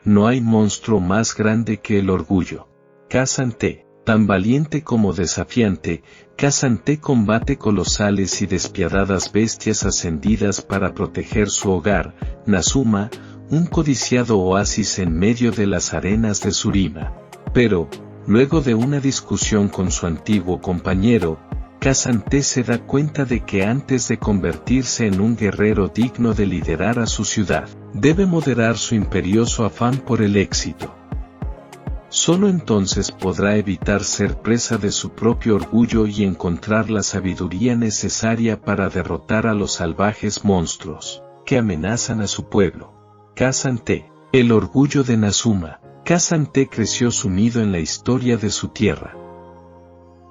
no hay monstruo más grande que el orgullo. Kazan-Te, tan valiente como desafiante, Kazan-Te combate colosales y despiadadas bestias ascendidas para proteger su hogar, Nazuma, un codiciado oasis en medio de las arenas de Tsurima. Pero, luego de una discusión con su antiguo compañero, Kazan-Te se da cuenta de que antes de convertirse en un guerrero digno de liderar a su ciudad, debe moderar su imperioso afán por el éxito. Solo entonces podrá evitar ser presa de su propio orgullo y encontrar la sabiduría necesaria para derrotar a los salvajes monstruos que amenazan a su pueblo. Kazan-Te, el orgullo de Nazuma. Kazan-Te creció sumido en la historia de su tierra.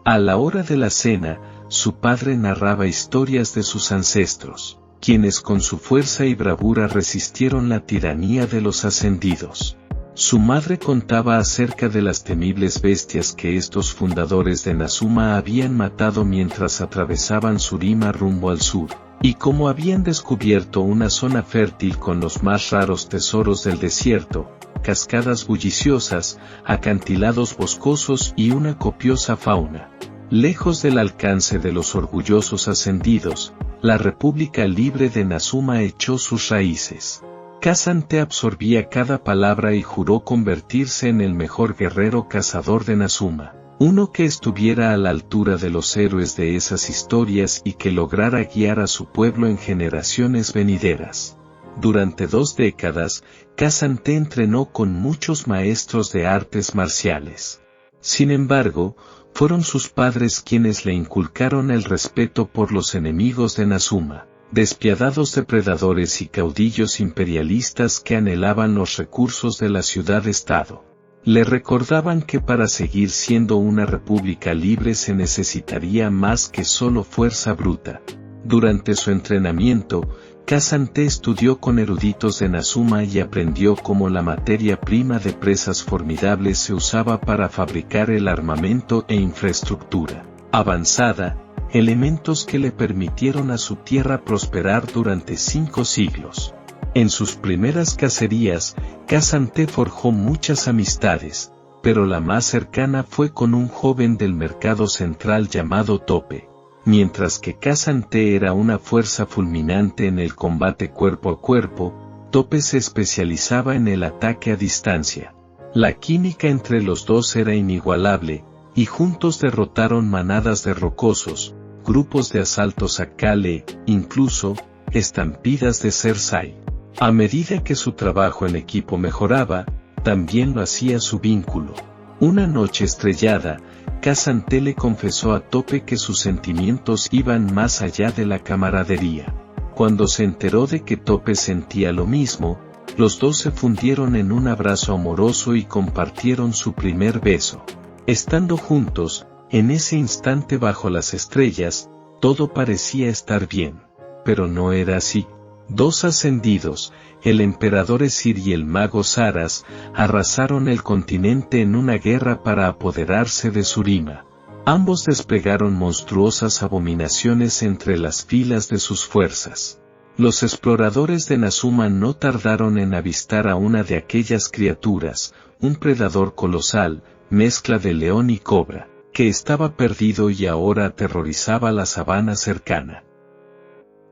A la hora de la cena, su padre narraba historias de sus ancestros, quienes con su fuerza y bravura resistieron la tiranía de los ascendidos. Su madre contaba acerca de las temibles bestias que estos fundadores de Nazuma habían matado mientras atravesaban Tsurima rumbo al sur, y cómo habían descubierto una zona fértil con los más raros tesoros del desierto, cascadas bulliciosas, acantilados boscosos y una copiosa fauna. Lejos del alcance de los orgullosos ascendidos, la República Libre de Nazuma echó sus raíces. Kazan-Te absorbía cada palabra y juró convertirse en el mejor guerrero cazador de Nazuma, uno que estuviera a la altura de los héroes de esas historias y que lograra guiar a su pueblo en generaciones venideras. Durante 2 décadas, Kazan-Te entrenó con muchos maestros de artes marciales. Sin embargo, fueron sus padres quienes le inculcaron el respeto por los enemigos de Nazuma, despiadados depredadores y caudillos imperialistas que anhelaban los recursos de la ciudad-estado. Le recordaban que para seguir siendo una república libre se necesitaría más que solo fuerza bruta. Durante su entrenamiento, Kazan-Te estudió con eruditos de Nazuma y aprendió cómo la materia prima de presas formidables se usaba para fabricar el armamento e infraestructura avanzada, elementos que le permitieron a su tierra prosperar durante 5 siglos. En sus primeras cacerías, Kazan-Te forjó muchas amistades, pero la más cercana fue con un joven del mercado central llamado Tope. Mientras que Kazan-Te era una fuerza fulminante en el combate cuerpo a cuerpo, Tope se especializaba en el ataque a distancia. La química entre los dos era inigualable, y juntos derrotaron manadas de rocosos, grupos de asaltos a Kale, incluso, estampidas de Cersei. A medida que su trabajo en equipo mejoraba, también lo hacía su vínculo. Una noche estrellada, Kazan-Te le confesó a Tope que sus sentimientos iban más allá de la camaradería. Cuando se enteró de que Tope sentía lo mismo, los dos se fundieron en un abrazo amoroso y compartieron su primer beso. Estando juntos, en ese instante bajo las estrellas, todo parecía estar bien. Pero no era así. 2 ascendidos, el emperador Esir y el mago Saras, arrasaron el continente en una guerra para apoderarse de Tsurima. Ambos desplegaron monstruosas abominaciones entre las filas de sus fuerzas. Los exploradores de Nazuma no tardaron en avistar a una de aquellas criaturas, un predador colosal, mezcla de león y cobra, que estaba perdido y ahora aterrorizaba la sabana cercana.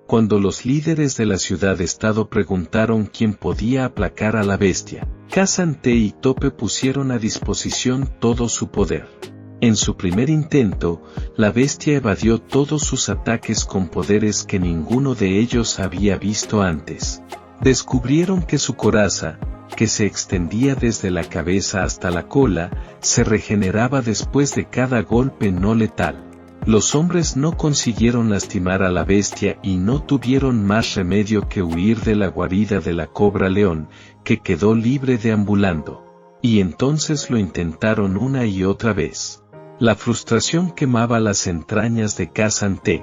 Cuando los líderes de la ciudad-estado preguntaron quién podía aplacar a la bestia, Kazan-Te y Tope pusieron a disposición todo su poder. En su primer intento, la bestia evadió todos sus ataques con poderes que ninguno de ellos había visto antes. Descubrieron que su coraza, que se extendía desde la cabeza hasta la cola, se regeneraba después de cada golpe no letal. Los hombres no consiguieron lastimar a la bestia y no tuvieron más remedio que huir de la guarida de la cobra león, que quedó libre deambulando. Y entonces lo intentaron una y otra vez. La frustración quemaba las entrañas de Kazan-Te.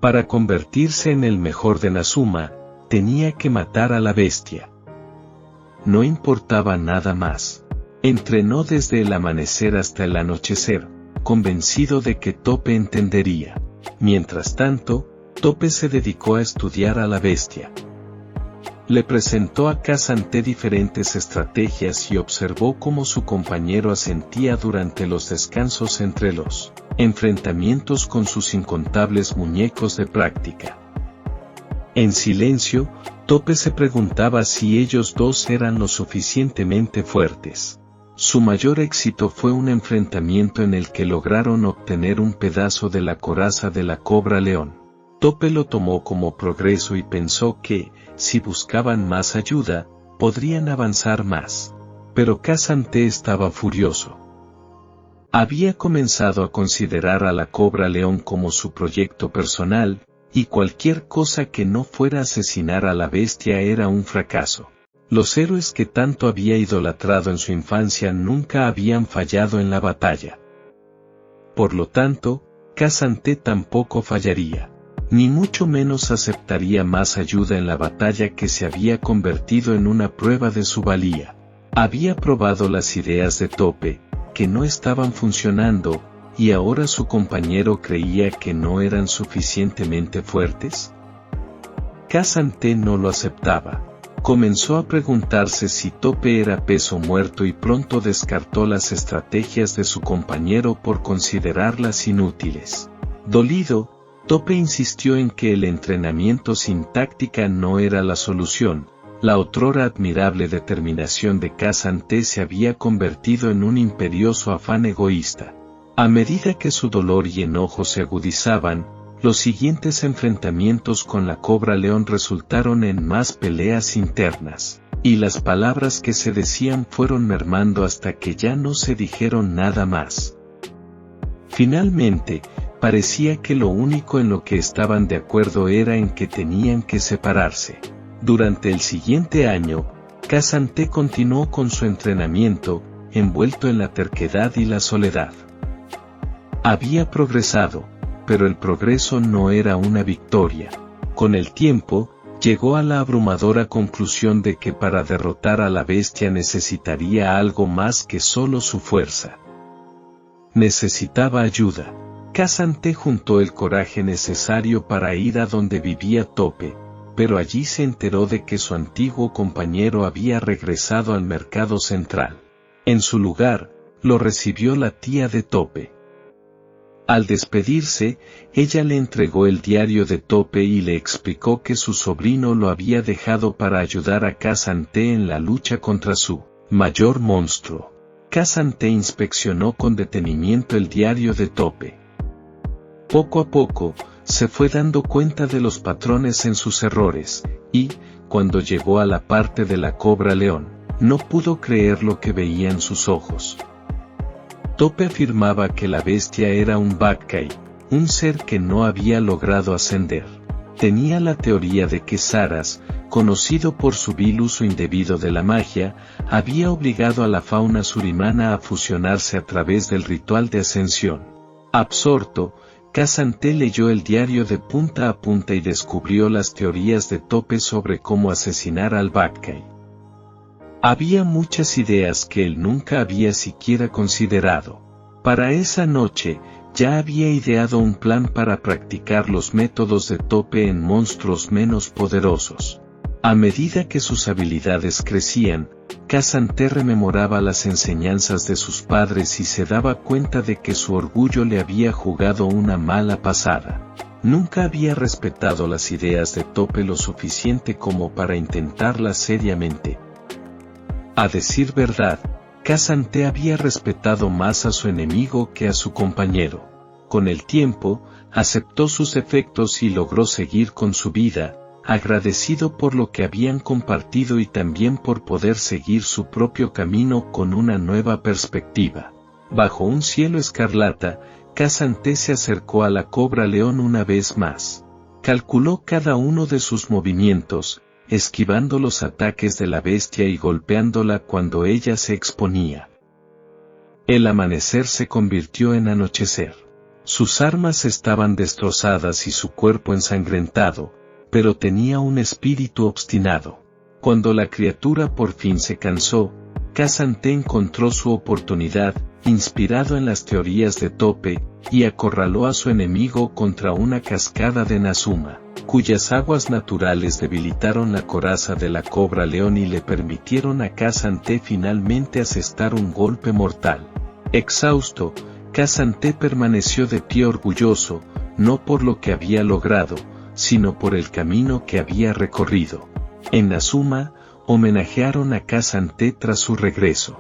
Para convertirse en el mejor de Nazuma, tenía que matar a la bestia. No importaba nada más. Entrenó desde el amanecer hasta el anochecer, convencido de que Tope entendería. Mientras tanto, Tope se dedicó a estudiar a la bestia. Le presentó a Kazanté diferentes estrategias y observó cómo su compañero asentía durante los descansos entre los enfrentamientos con sus incontables muñecos de práctica. En silencio, Tope se preguntaba si ellos dos eran lo suficientemente fuertes. Su mayor éxito fue un enfrentamiento en el que lograron obtener un pedazo de la coraza de la cobra león. Tope lo tomó como progreso y pensó que, si buscaban más ayuda, podrían avanzar más. Pero Kazanté estaba furioso. Había comenzado a considerar a la cobra león como su proyecto personal, y cualquier cosa que no fuera asesinar a la bestia era un fracaso. Los héroes que tanto había idolatrado en su infancia nunca habían fallado en la batalla. Por lo tanto, Kazanté tampoco fallaría, ni mucho menos aceptaría más ayuda en la batalla que se había convertido en una prueba de su valía. Había probado las ideas de Tope, que no estaban funcionando, y ahora su compañero creía que no eran suficientemente fuertes. Kazanté no lo aceptaba. Comenzó a preguntarse si Tope era peso muerto y pronto descartó las estrategias de su compañero por considerarlas inútiles. Dolido, Tope insistió en que el entrenamiento sin táctica no era la solución. La otrora admirable determinación de Kazanté se había convertido en un imperioso afán egoísta. A medida que su dolor y enojo se agudizaban, los siguientes enfrentamientos con la cobra león resultaron en más peleas internas, y las palabras que se decían fueron mermando hasta que ya no se dijeron nada más. Finalmente, parecía que lo único en lo que estaban de acuerdo era en que tenían que separarse. Durante el siguiente año, Kazanté continuó con su entrenamiento, envuelto en la terquedad y la soledad. Había progresado, pero el progreso no era una victoria. Con el tiempo, llegó a la abrumadora conclusión de que para derrotar a la bestia necesitaría algo más que solo su fuerza. Necesitaba ayuda. Kazanté juntó el coraje necesario para ir a donde vivía Tope, pero allí se enteró de que su antiguo compañero había regresado al mercado central. En su lugar, lo recibió la tía de Tope. Al despedirse, ella le entregó el diario de Tope y le explicó que su sobrino lo había dejado para ayudar a Kazanté en la lucha contra su mayor monstruo. Kazanté inspeccionó con detenimiento el diario de Tope. Poco a poco, se fue dando cuenta de los patrones en sus errores, y, cuando llegó a la parte de la cobra león, no pudo creer lo que veía en sus ojos. Tope afirmaba que la bestia era un Bakkai, un ser que no había logrado ascender. Tenía la teoría de que Saras, conocido por su vil uso indebido de la magia, había obligado a la fauna surimana a fusionarse a través del ritual de ascensión. Absorto, Kazanté leyó el diario de punta a punta y descubrió las teorías de Tope sobre cómo asesinar al Bakkai. Había muchas ideas que él nunca había siquiera considerado. Para esa noche, ya había ideado un plan para practicar los métodos de Tope en monstruos menos poderosos. A medida que sus habilidades crecían, Kazanté rememoraba las enseñanzas de sus padres y se daba cuenta de que su orgullo le había jugado una mala pasada. Nunca había respetado las ideas de Tope lo suficiente como para intentarlas seriamente. A decir verdad, Kazanté había respetado más a su enemigo que a su compañero. Con el tiempo, aceptó sus defectos y logró seguir con su vida, agradecido por lo que habían compartido y también por poder seguir su propio camino con una nueva perspectiva. Bajo un cielo escarlata, Kazanté se acercó a la cobra león una vez más. Calculó cada uno de sus movimientos, esquivando los ataques de la bestia y golpeándola cuando ella se exponía. El amanecer se convirtió en anochecer. Sus armas estaban destrozadas y su cuerpo ensangrentado, pero tenía un espíritu obstinado. Cuando la criatura por fin se cansó, Kazanté encontró su oportunidad, inspirado en las teorías de Tope, y acorraló a su enemigo contra una cascada de Nazuma. cuyas aguas naturales debilitaron la coraza de la cobra león y le permitieron a Kazan-Te finalmente asestar un golpe mortal. Exhausto, Kazan-Te permaneció de pie orgulloso, no por lo que había logrado, sino por el camino que había recorrido. En Nazuma, homenajearon a Kazan-Te tras su regreso.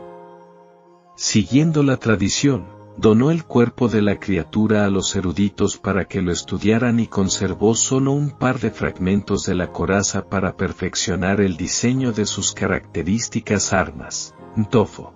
Siguiendo la tradición, donó el cuerpo de la criatura a los eruditos para que lo estudiaran y conservó solo un par de fragmentos de la coraza para perfeccionar el diseño de sus características armas, Ntofo.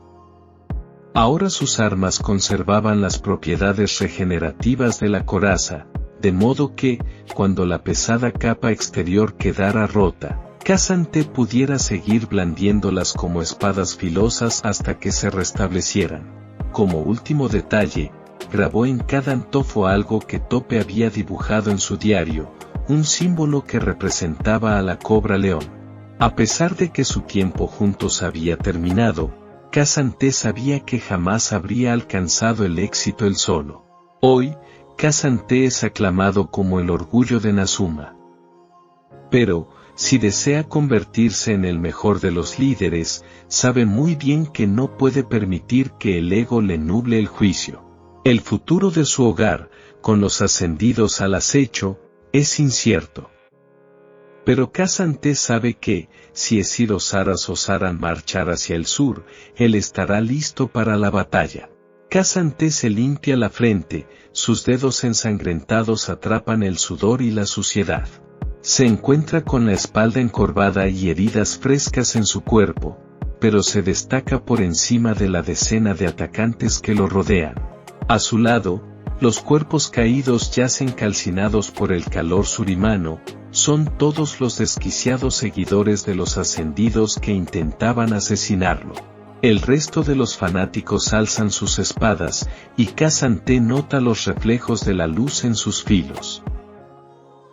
Ahora sus armas conservaban las propiedades regenerativas de la coraza, de modo que, cuando la pesada capa exterior quedara rota, Kazan-Te pudiera seguir blandiéndolas como espadas filosas hasta que se restablecieran. Como último detalle, grabó en cada Ntofo algo que Tope había dibujado en su diario, un símbolo que representaba a la cobra león. A pesar de que su tiempo juntos había terminado, Kazan-Te sabía que jamás habría alcanzado el éxito él solo. Hoy, Kazan-Te es aclamado como el orgullo de Nazuma. Pero, si desea convertirse en el mejor de los líderes, sabe muy bien que no puede permitir que el ego le nuble el juicio. El futuro de su hogar, con los ascendidos al acecho, es incierto. Pero Kazan-Te sabe que, si Eshiro Saras osaran marchar hacia el sur, él estará listo para la batalla. Kazan-Te se limpia la frente, sus dedos ensangrentados atrapan el sudor y la suciedad. Se encuentra con la espalda encorvada y heridas frescas en su cuerpo, pero se destaca por encima de la decena de atacantes que lo rodean. A su lado, los cuerpos caídos yacen calcinados por el calor surimano, son todos los desquiciados seguidores de los ascendidos que intentaban asesinarlo. El resto de los fanáticos alzan sus espadas, y Kazan-Te nota los reflejos de la luz en sus filos.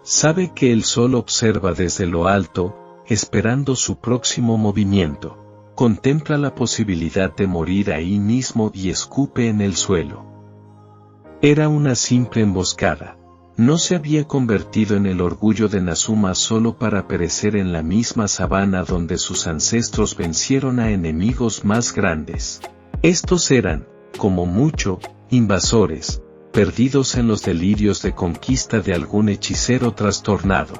Sabe que él solo observa desde lo alto, esperando su próximo movimiento. Contempla la posibilidad de morir ahí mismo y escupe en el suelo. Era una simple emboscada. No se había convertido en el orgullo de Nazuma solo para perecer en la misma sabana donde sus ancestros vencieron a enemigos más grandes. Estos eran, como mucho, invasores, perdidos en los delirios de conquista de algún hechicero trastornado.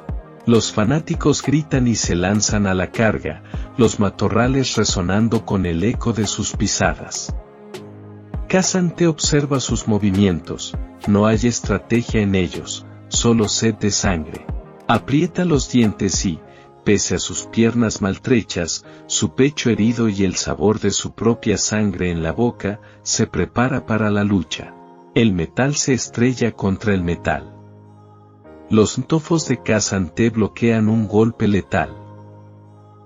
Los fanáticos gritan y se lanzan a la carga, los matorrales resonando con el eco de sus pisadas. Kazan-Te observa sus movimientos, no hay estrategia en ellos, solo sed de sangre. Aprieta los dientes y, pese a sus piernas maltrechas, su pecho herido y el sabor de su propia sangre en la boca, se prepara para la lucha. El metal se estrella contra el metal. Los ntofos de Kazan-Te bloquean un golpe letal.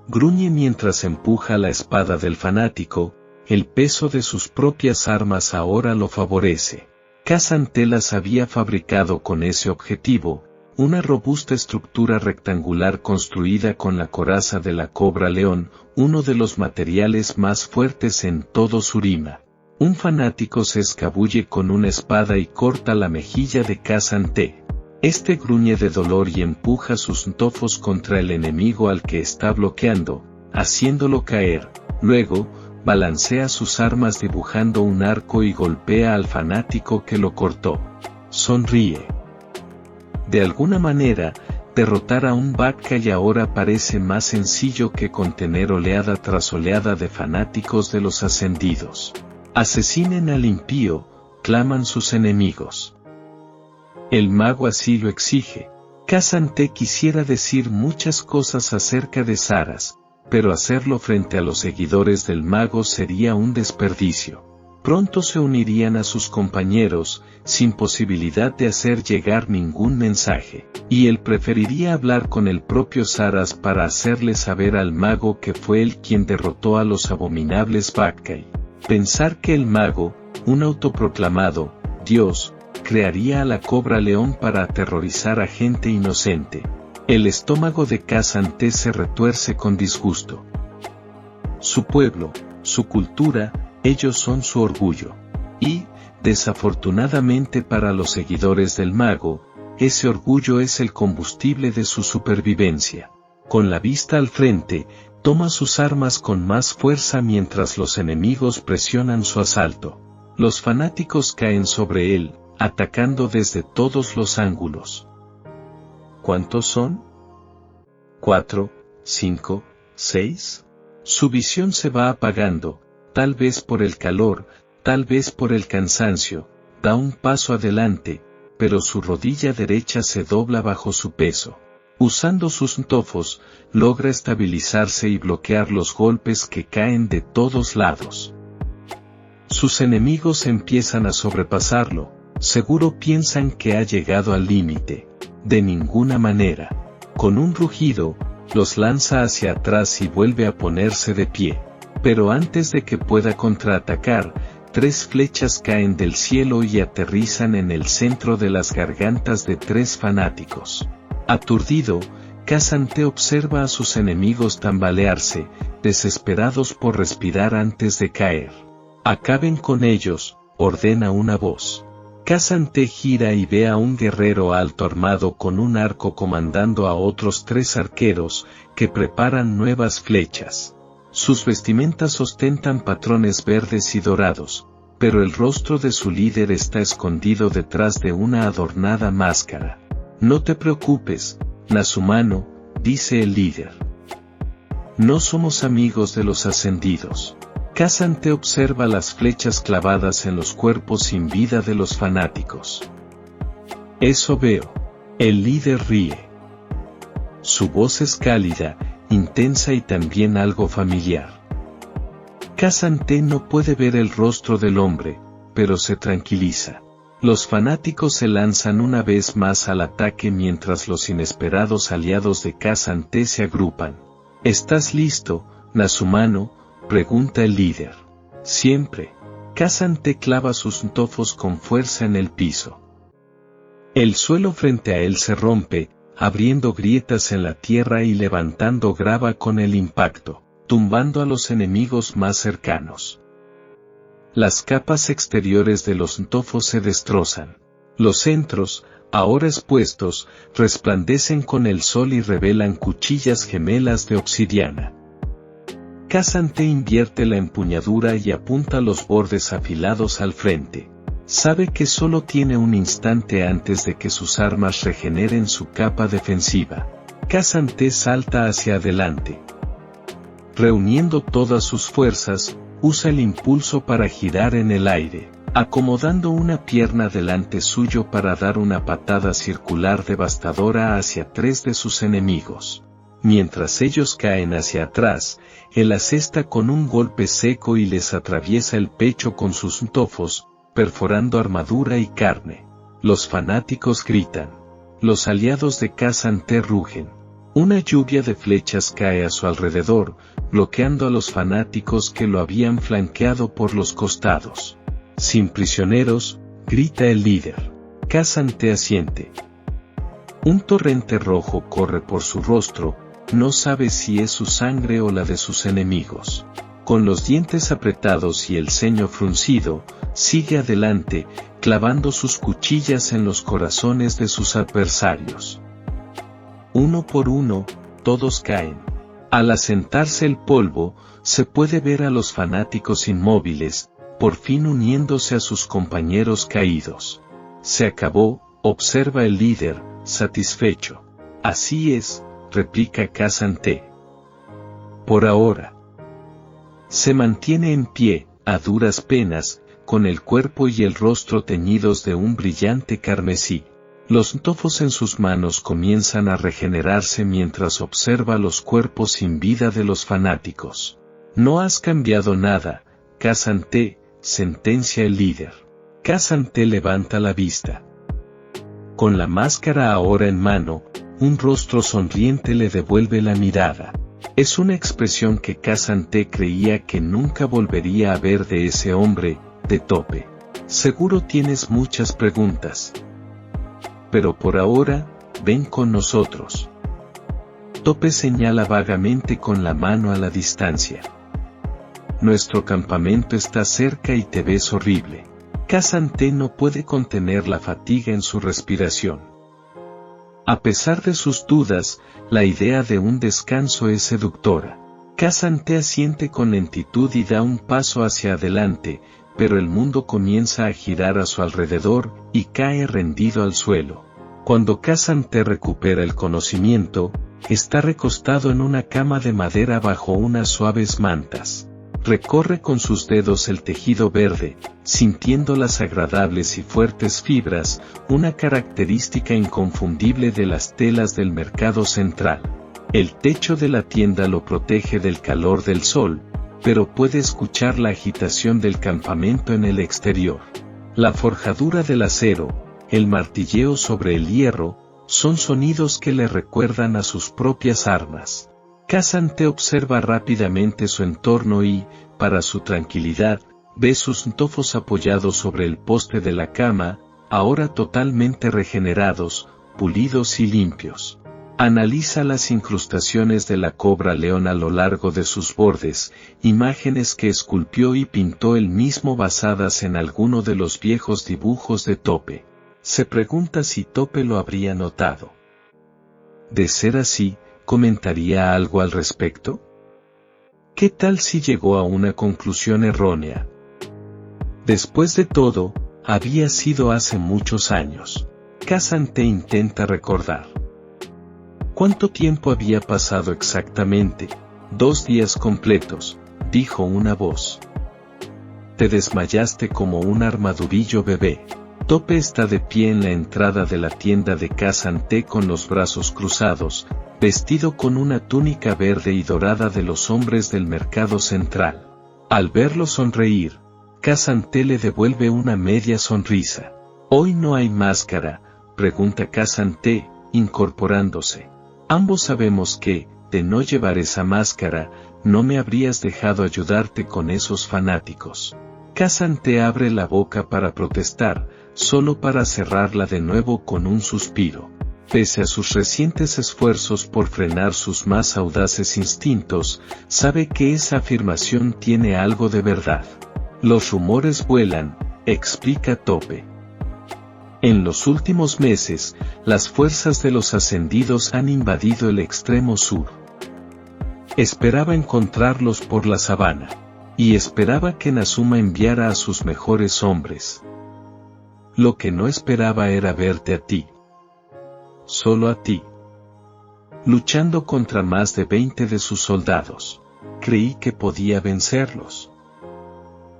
Gruñe mientras empuja la espada del fanático, el peso de sus propias armas ahora lo favorece. Kazan-Te las había fabricado con ese objetivo, una robusta estructura rectangular construida con la coraza de la cobra león, uno de los materiales más fuertes en todo Shurima. Un fanático se escabulle con una espada y corta la mejilla de Kazan-Te. Este gruñe de dolor y empuja sus ntofos contra el enemigo al que está bloqueando, haciéndolo caer. Luego, balancea sus armas dibujando un arco y golpea al fanático que lo cortó. Sonríe. De alguna manera, derrotar a un Baccai ahora parece más sencillo que contener oleada tras oleada de fanáticos de los ascendidos. Asesinen al impío, claman sus enemigos. El mago así lo exige. Kazan-Te quisiera decir muchas cosas acerca de Saras, pero hacerlo frente a los seguidores del mago sería un desperdicio. Pronto se unirían a sus compañeros, sin posibilidad de hacer llegar ningún mensaje, y él preferiría hablar con el propio Saras para hacerle saber al mago que fue él quien derrotó a los abominables Baccai. Pensar que el mago, un autoproclamado Dios, crearía a la cobra león para aterrorizar a gente inocente. El estómago de Kazan-Te se retuerce con disgusto. Su pueblo, su cultura, ellos son su orgullo. Y, desafortunadamente para los seguidores del mago, ese orgullo es el combustible de su supervivencia. Con la vista al frente, toma sus armas con más fuerza mientras los enemigos presionan su asalto. Los fanáticos caen sobre él, atacando desde todos los ángulos. ¿Cuántos son? 4, 5, 6. Su visión se va apagando, tal vez por el calor, tal vez por el cansancio. Da un paso adelante, pero su rodilla derecha se dobla bajo su peso. Usando sus ntofos, logra estabilizarse y bloquear los golpes que caen de todos lados. Sus enemigos empiezan a sobrepasarlo, seguro piensan que ha llegado al límite. De ninguna manera. Con un rugido, los lanza hacia atrás y vuelve a ponerse de pie. Pero antes de que pueda contraatacar, 3 flechas caen del cielo y aterrizan en el centro de las gargantas de 3 fanáticos. Aturdido, Kazan-T observa a sus enemigos tambalearse, desesperados por respirar antes de caer. Acaben con ellos, ordena una voz. Kazan-T gira y ve a un guerrero alto armado con un arco comandando a otros 3 arqueros, que preparan nuevas flechas. Sus vestimentas ostentan patrones verdes y dorados, pero el rostro de su líder está escondido detrás de una adornada máscara. No te preocupes, Nazumano, dice el líder. No somos amigos de los ascendidos. Kazan-T observa las flechas clavadas en los cuerpos sin vida de los fanáticos. Eso veo. El líder ríe. Su voz es cálida, intensa y también algo familiar. Kazan-T no puede ver el rostro del hombre, pero se tranquiliza. Los fanáticos se lanzan una vez más al ataque mientras los inesperados aliados de Kazan-T se agrupan. ¿Estás listo, Nazumano?, pregunta el líder. Siempre. Kazan-T clava sus ntofos con fuerza en el piso. El suelo frente a él se rompe, abriendo grietas en la tierra y levantando grava con el impacto, tumbando a los enemigos más cercanos. Las capas exteriores de los ntofos se destrozan. Los centros, ahora expuestos, resplandecen con el sol y revelan cuchillas gemelas de obsidiana. Kazan-T invierte la empuñadura y apunta los bordes afilados al frente. Sabe que solo tiene un instante antes de que sus armas regeneren su capa defensiva. Kazan-T salta hacia adelante. Reuniendo todas sus fuerzas, usa el impulso para girar en el aire, acomodando una pierna delante suyo para dar una patada circular devastadora hacia 3 de sus enemigos. Mientras ellos caen hacia atrás, él asesta con un golpe seco y les atraviesa el pecho con sus ntofos, perforando armadura y carne. Los fanáticos gritan. Los aliados de Kazan-T rugen. Una lluvia de flechas cae a su alrededor, bloqueando a los fanáticos que lo habían flanqueado por los costados. Sin prisioneros, grita el líder. Kazan-T asiente. Un torrente rojo corre por su rostro, no sabe si es su sangre o la de sus enemigos. Con los dientes apretados y el ceño fruncido, sigue adelante, clavando sus cuchillas en los corazones de sus adversarios. Uno por uno, todos caen. Al asentarse el polvo, se puede ver a los fanáticos inmóviles, por fin uniéndose a sus compañeros caídos. Se acabó, observa el líder, satisfecho. Así es, replica Kazan-T. Por ahora. Se mantiene en pie, a duras penas, con el cuerpo y el rostro teñidos de un brillante carmesí. Los ntofos en sus manos comienzan a regenerarse mientras observa los cuerpos sin vida de los fanáticos. No has cambiado nada, Kazan-T, sentencia el líder. Kazan-T levanta la vista. Con la máscara ahora en mano, un rostro sonriente le devuelve la mirada. Es una expresión que Kazan-T creía que nunca volvería a ver de ese hombre, de Tope. Seguro tienes muchas preguntas. Pero por ahora, ven con nosotros. Tope señala vagamente con la mano a la distancia. Nuestro campamento está cerca y te ves horrible. Kazan-T no puede contener la fatiga en su respiración. A pesar de sus dudas, la idea de un descanso es seductora. Kazan-te asiente con lentitud y da un paso hacia adelante, pero el mundo comienza a girar a su alrededor y cae rendido al suelo. Cuando Kazan-te recupera el conocimiento, está recostado en una cama de madera bajo unas suaves mantas. Recorre con sus dedos el tejido verde, sintiendo las agradables y fuertes fibras, una característica inconfundible de las telas del mercado central. El techo de la tienda lo protege del calor del sol, pero puede escuchar la agitación del campamento en el exterior. La forjadura del acero, el martilleo sobre el hierro, son sonidos que le recuerdan a sus propias armas. Kazan-te observa rápidamente su entorno y, para su tranquilidad, ve sus ntofos apoyados sobre el poste de la cama, ahora totalmente regenerados, pulidos y limpios. Analiza las incrustaciones de la cobra león a lo largo de sus bordes, imágenes que esculpió y pintó él mismo basadas en alguno de los viejos dibujos de Tope. Se pregunta si Tope lo habría notado. De ser así, ¿comentaría algo al respecto? ¿Qué tal si llegó a una conclusión errónea? Después de todo, había sido hace muchos años. Kazan-te intenta recordar. ¿Cuánto tiempo había pasado exactamente? 2 días completos, dijo una voz. Te desmayaste como un armadurillo bebé. Tope está de pie en la entrada de la tienda de Kazan-te con los brazos cruzados, vestido con una túnica verde y dorada de los hombres del mercado central. Al verlo sonreír, Kazan-te le devuelve una media sonrisa. ¿Hoy no hay máscara?, pregunta Kazan-te, incorporándose. Ambos sabemos que, de no llevar esa máscara, no me habrías dejado ayudarte con esos fanáticos. Kazan-te abre la boca para protestar, solo para cerrarla de nuevo con un suspiro. Pese a sus recientes esfuerzos por frenar sus más audaces instintos, sabe que esa afirmación tiene algo de verdad. Los rumores vuelan, explica Tope. En los últimos meses, las fuerzas de los ascendidos han invadido el extremo sur. Esperaba encontrarlos por la sabana. Y esperaba que Nazuma enviara a sus mejores hombres. Lo que no esperaba era verte a ti. Solo a ti. Luchando contra más de 20 de sus soldados. Creí que podía vencerlos.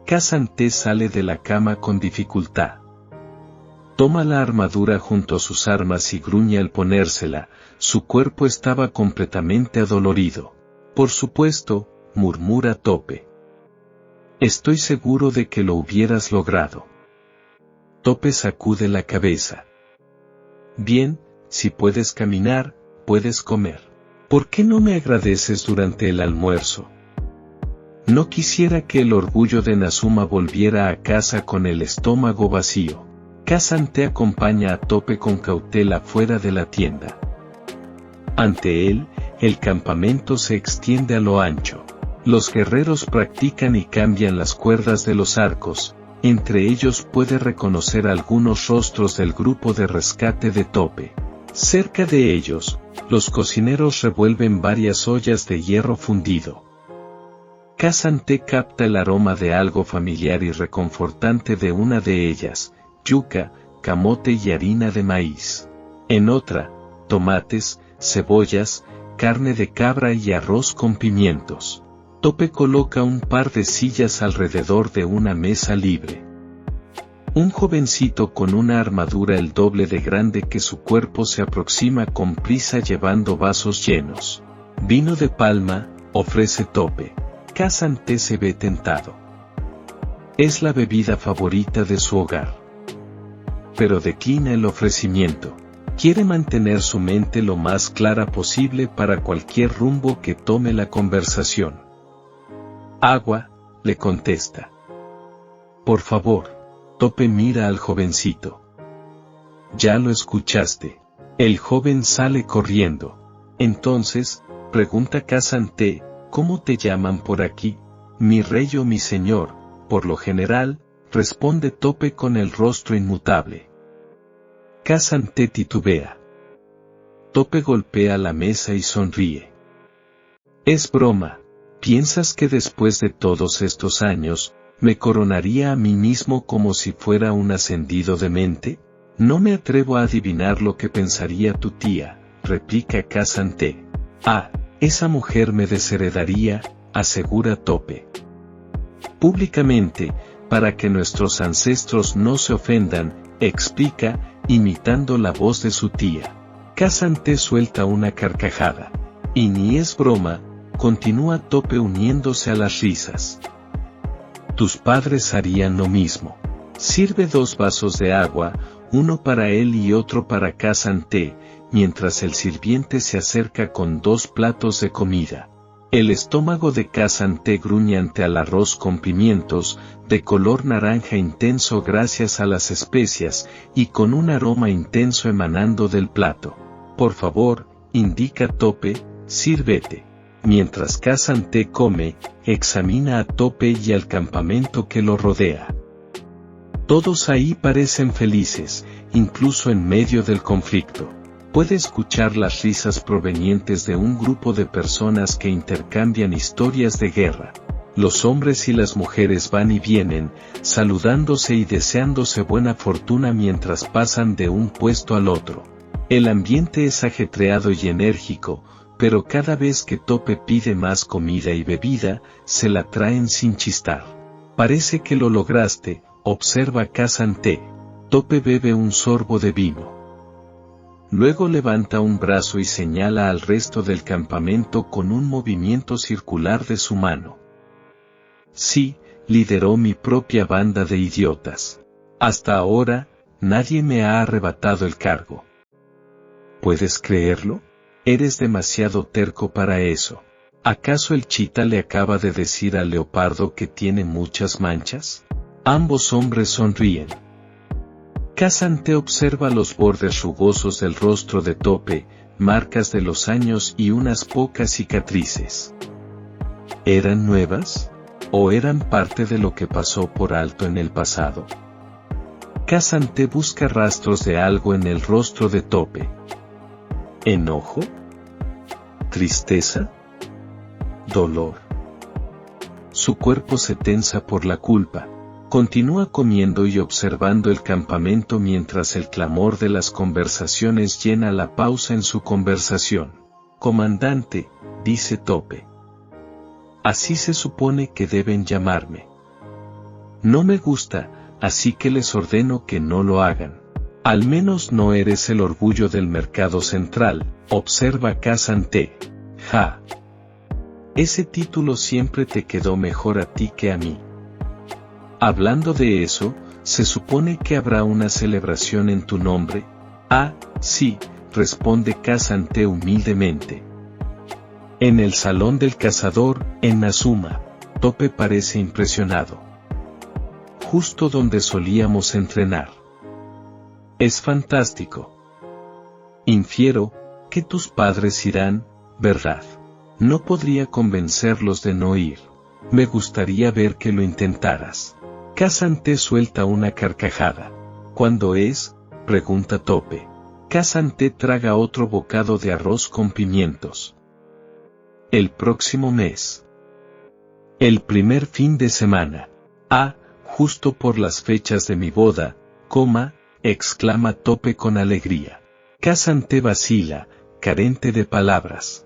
Kazan-te sale de la cama con dificultad. Toma la armadura junto a sus armas y gruñe al ponérsela, su cuerpo estaba completamente adolorido. Por supuesto, murmura Tope. Estoy seguro de que lo hubieras logrado. Tope sacude la cabeza. Bien, si puedes caminar, puedes comer. ¿Por qué no me agradeces durante el almuerzo? No quisiera que el orgullo de Nazuma volviera a casa con el estómago vacío. Kazan-te acompaña a Tope con cautela fuera de la tienda. Ante él, el campamento se extiende a lo ancho. Los guerreros practican y cambian las cuerdas de los arcos, entre ellos puede reconocer algunos rostros del grupo de rescate de Tope. Cerca de ellos, los cocineros revuelven varias ollas de hierro fundido. Kazan-te capta el aroma de algo familiar y reconfortante de una de ellas, yuca, camote y harina de maíz. En otra, tomates, cebollas, carne de cabra y arroz con pimientos. Tope coloca un par de sillas alrededor de una mesa libre. Un jovencito con una armadura el doble de grande que su cuerpo se aproxima con prisa llevando vasos llenos. Vino de palma, ofrece Tope. Kazan-te se ve tentado. Es la bebida favorita de su hogar. Pero declina el ofrecimiento. Quiere mantener su mente lo más clara posible para cualquier rumbo que tome la conversación. Agua, le contesta. Por favor. Tope mira al jovencito. Ya lo escuchaste. El joven sale corriendo. Entonces, pregunta Kazan-te, ¿cómo te llaman por aquí? Mi rey o mi señor, por lo general, responde Tope con el rostro inmutable. Kazan-te titubea. Tope golpea la mesa y sonríe. Es broma. ¿Piensas que después de todos estos años, me coronaría a mí mismo como si fuera un ascendido de mente? No me atrevo a adivinar lo que pensaría tu tía, replica Kazan-T. Ah, esa mujer me desheredaría, asegura Tope. Públicamente, para que nuestros ancestros no se ofendan, explica, imitando la voz de su tía. Kazan-T suelta una carcajada. Y ni es broma, continúa Tope uniéndose a las risas. Tus padres harían lo mismo. Sirve 2 vasos de agua, uno para él y otro para Kazan-T, mientras el sirviente se acerca con 2 platos de comida. El estómago de Kazan-T gruñe ante el arroz con pimientos, de color naranja intenso gracias a las especias, y con un aroma intenso emanando del plato. Por favor, indica Tope, sírvete. Mientras Kazan-T come, examina a Tope y al campamento que lo rodea. Todos ahí parecen felices, incluso en medio del conflicto. Puede escuchar las risas provenientes de un grupo de personas que intercambian historias de guerra. Los hombres y las mujeres van y vienen, saludándose y deseándose buena fortuna mientras pasan de un puesto al otro. El ambiente es ajetreado y enérgico, pero cada vez que Tope pide más comida y bebida, se la traen sin chistar. Parece que lo lograste, observa Kazan-T. Tope bebe un sorbo de vino. Luego levanta un brazo y señala al resto del campamento con un movimiento circular de su mano. Sí, lideró mi propia banda de idiotas. Hasta ahora, nadie me ha arrebatado el cargo. ¿Puedes creerlo? Eres demasiado terco para eso. ¿Acaso el chita le acaba de decir al leopardo que tiene muchas manchas? Ambos hombres sonríen. Kazan-T observa los bordes rugosos del rostro de Tope, marcas de los años y unas pocas cicatrices. ¿Eran nuevas? ¿O eran parte de lo que pasó por alto en el pasado? Kazan-T busca rastros de algo en el rostro de Tope. ¿Enojo? ¿Tristeza? ¿Dolor? Su cuerpo se tensa por la culpa. Continúa comiendo y observando el campamento mientras el clamor de las conversaciones llena la pausa en su conversación. Comandante, dice Tope. Así se supone que deben llamarme. No me gusta, así que les ordeno que no lo hagan. Al menos no eres el orgullo del mercado central, observa Kazan-T. Ja. Ese título siempre te quedó mejor a ti que a mí. Hablando de eso, ¿se supone que habrá una celebración en tu nombre? Ah, sí, responde Kazan-T humildemente. En el salón del cazador, en Nazuma. Tope parece impresionado. Justo donde solíamos entrenar. Es fantástico. Infiero, que tus padres irán, ¿verdad? No podría convencerlos de no ir. Me gustaría ver que lo intentaras. Kazan-T suelta una carcajada. ¿Cuándo es? Pregunta Tope. Kazan-T traga otro bocado de arroz con pimientos. El próximo mes. El primer fin de semana. Ah, justo por las fechas de mi boda, exclama Tope con alegría. Kazan-T vacila, carente de palabras.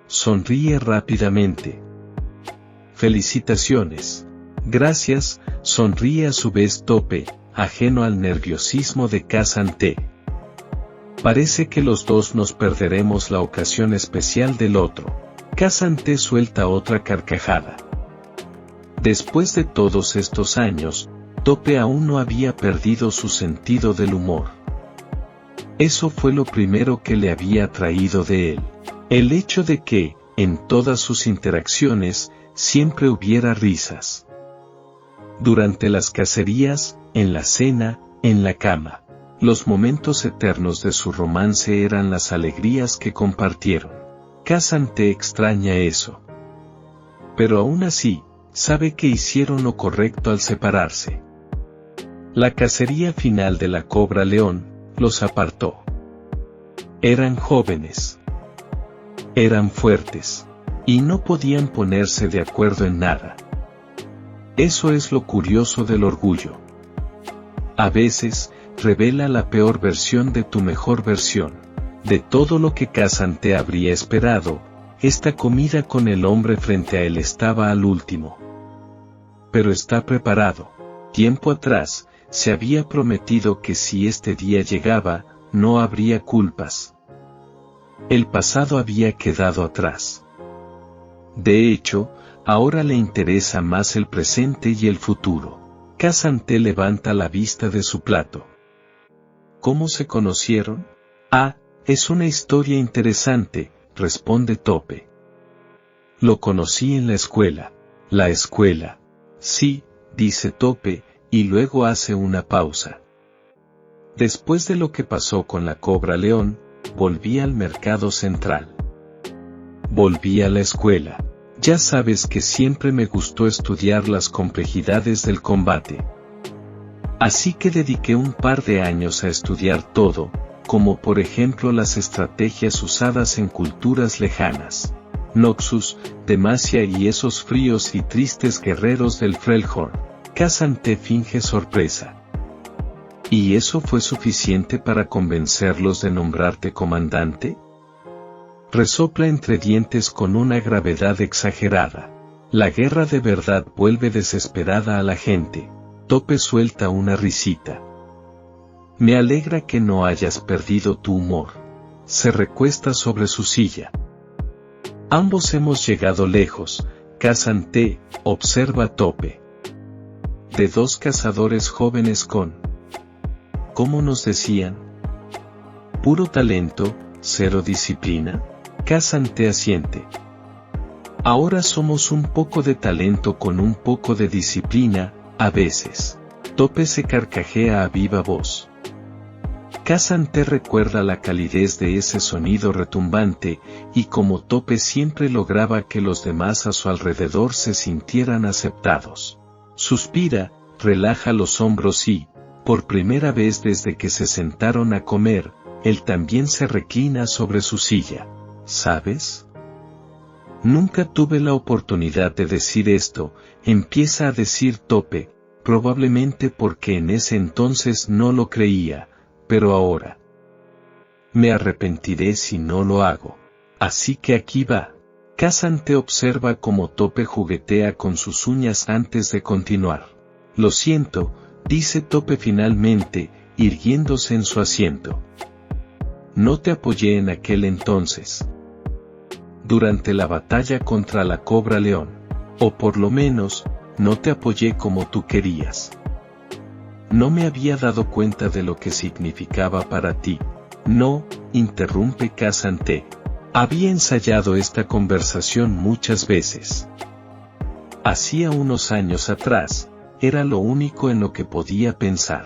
Sonríe rápidamente. Felicitaciones. Gracias, sonríe a su vez Tope, ajeno al nerviosismo de Kazan-T. Parece que los dos nos perderemos la ocasión especial del otro. Kazan-T suelta otra carcajada. Después de todos estos años, Tope aún no había perdido su sentido del humor. Eso fue lo primero que le había atraído de él. El hecho de que, en todas sus interacciones, siempre hubiera risas. Durante las cacerías, en la cena, en la cama. Los momentos eternos de su romance eran las alegrías que compartieron. Kazan-T extraña eso. Pero aún así, sabe que hicieron lo correcto al separarse. La cacería final de la cobra león, los apartó. Eran jóvenes. Eran fuertes. Y no podían ponerse de acuerdo en nada. Eso es lo curioso del orgullo. A veces, revela la peor versión de tu mejor versión. De todo lo que Kazan-te habría esperado, esta comida con el hombre frente a él estaba al último. Pero está preparado. Tiempo atrás, se había prometido que si este día llegaba, no habría culpas. El pasado había quedado atrás. De hecho, ahora le interesa más el presente y el futuro. Kazan-te levanta la vista de su plato. ¿Cómo se conocieron? Ah, es una historia interesante, responde Tope. Lo conocí en la escuela. La escuela. Sí, dice Tope, y luego hace una pausa. Después de lo que pasó con la Cobra León, volví al mercado central. Volví a la escuela. Ya sabes que siempre me gustó estudiar las complejidades del combate. Así que dediqué un par de años a estudiar todo, como por ejemplo las estrategias usadas en culturas lejanas. Noxus, Demacia y esos fríos y tristes guerreros del Freljord. Kazan-te finge sorpresa. ¿Y eso fue suficiente para convencerlos de nombrarte comandante? Resopla entre dientes con una gravedad exagerada. La guerra de verdad vuelve desesperada a la gente. Tope suelta una risita. Me alegra que no hayas perdido tu humor. Se recuesta sobre su silla. Ambos hemos llegado lejos, Kazan-te, observa Tope. De dos cazadores jóvenes con, ¿cómo nos decían? Puro talento, cero disciplina. Kazan-te asiente. Ahora somos un poco de talento con un poco de disciplina, a veces. Tope se carcajea a viva voz. Kazan-te recuerda la calidez de ese sonido retumbante, y como Tope siempre lograba que los demás a su alrededor se sintieran aceptados. Suspira, relaja los hombros y, por primera vez desde que se sentaron a comer, él también se reclina sobre su silla. ¿Sabes? Nunca tuve la oportunidad de decir esto, empieza a decir Tope, probablemente porque en ese entonces no lo creía, pero ahora. Me arrepentiré si no lo hago. Así que aquí va. Kazan-te observa cómo Tope juguetea con sus uñas antes de continuar. Lo siento, dice Tope finalmente, irguiéndose en su asiento. No te apoyé en aquel entonces. Durante la batalla contra la Cobra León. O por lo menos, no te apoyé como tú querías. No me había dado cuenta de lo que significaba para ti. No, interrumpe Kazan-te. Había ensayado esta conversación muchas veces. Hacía unos años atrás, era lo único en lo que podía pensar.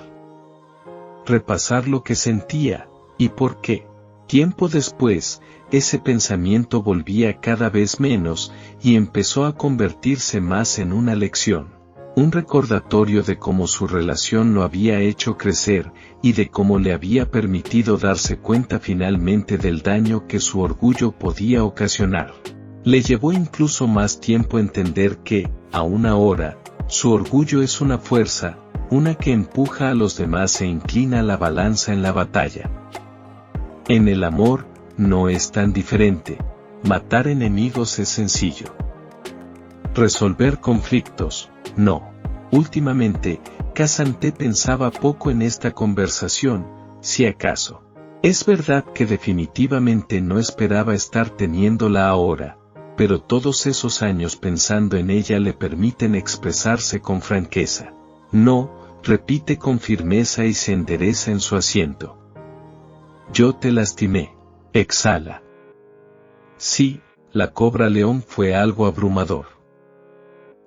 Repasar lo que sentía, y por qué. Tiempo después, ese pensamiento volvía cada vez menos, y empezó a convertirse más en una lección. Un recordatorio de cómo su relación lo había hecho crecer, y de cómo le había permitido darse cuenta finalmente del daño que su orgullo podía ocasionar. Le llevó incluso más tiempo entender que, aún ahora, su orgullo es una fuerza, una que empuja a los demás e inclina la balanza en la batalla. En el amor, no es tan diferente. Matar enemigos es sencillo. Resolver conflictos, no. Últimamente, Kazan-te pensaba poco en esta conversación, si acaso. Es verdad que definitivamente no esperaba estar teniéndola ahora, pero todos esos años pensando en ella le permiten expresarse con franqueza. No, repite con firmeza y se endereza en su asiento. Yo te lastimé. Exhala. Sí, la Cobra León fue algo abrumador.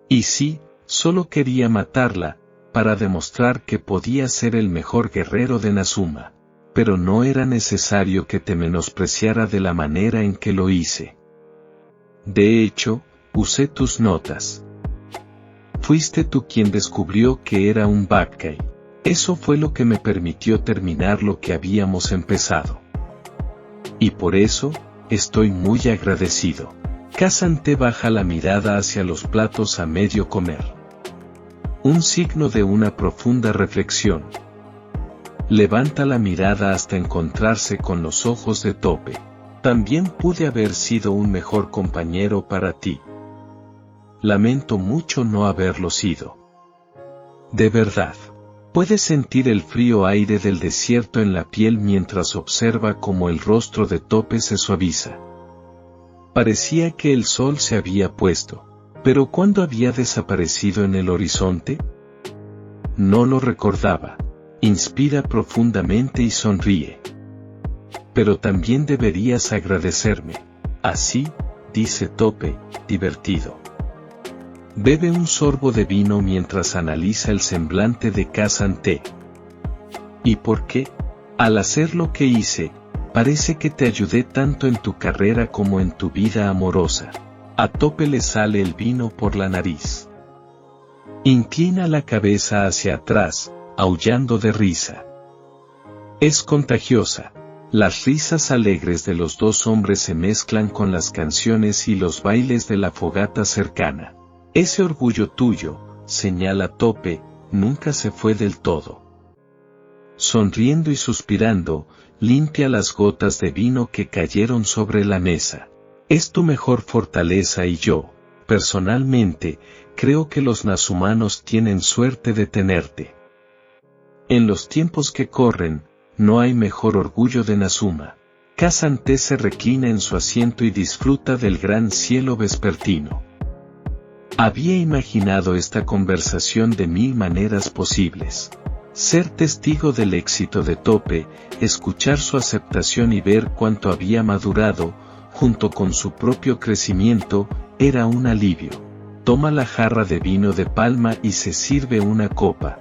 Y sí, solo quería matarla, para demostrar que podía ser el mejor guerrero de Nazuma. Pero no era necesario que te menospreciara de la manera en que lo hice. De hecho, usé tus notas. Fuiste tú quien descubrió que era un Baccai. Eso fue lo que me permitió terminar lo que habíamos empezado. y por eso, estoy muy agradecido. Kazan-Te baja la mirada hacia los platos a medio comer. Un signo de una profunda reflexión. Levanta la mirada hasta encontrarse con los ojos de Tope. También pude haber sido un mejor compañero para ti. Lamento mucho no haberlo sido. De verdad. Puede sentir el frío aire del desierto en la piel mientras observa cómo el rostro de Tope se suaviza. Parecía que el sol se había puesto, pero ¿cuándo había desaparecido en el horizonte? No lo recordaba. Inspira profundamente y sonríe. Pero también deberías agradecerme. Así, dice Tope, divertido. Bebe un sorbo de vino mientras analiza el semblante de Kazan-Te. ¿Y por qué? Al hacer lo que hice, parece que te ayudé tanto en tu carrera como en tu vida amorosa. A Tope le sale el vino por la nariz. Inclina la cabeza hacia atrás, aullando de risa. Es contagiosa. Las risas alegres de los dos hombres se mezclan con las canciones y los bailes de la fogata cercana. Ese orgullo tuyo, señala Tope, nunca se fue del todo. Sonriendo y suspirando, limpia las gotas de vino que cayeron sobre la mesa. Es tu mejor fortaleza y yo, personalmente, creo que los nazumanos tienen suerte de tenerte. En los tiempos que corren, no hay mejor orgullo de Nazuma. Kazan-Te se reclina en su asiento y disfruta del gran cielo vespertino. Había imaginado esta conversación de 1000 maneras posibles. Ser testigo del éxito de Tope, escuchar su aceptación y ver cuánto había madurado, junto con su propio crecimiento, era un alivio. Toma la jarra de vino de palma y se sirve una copa.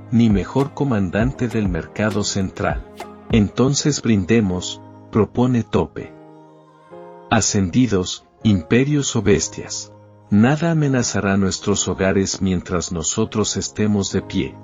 Ni mejor comandante del mercado central. Entonces brindemos, propone Tope. Ascendidos, imperios o bestias. Nada amenazará nuestros hogares mientras nosotros estemos de pie.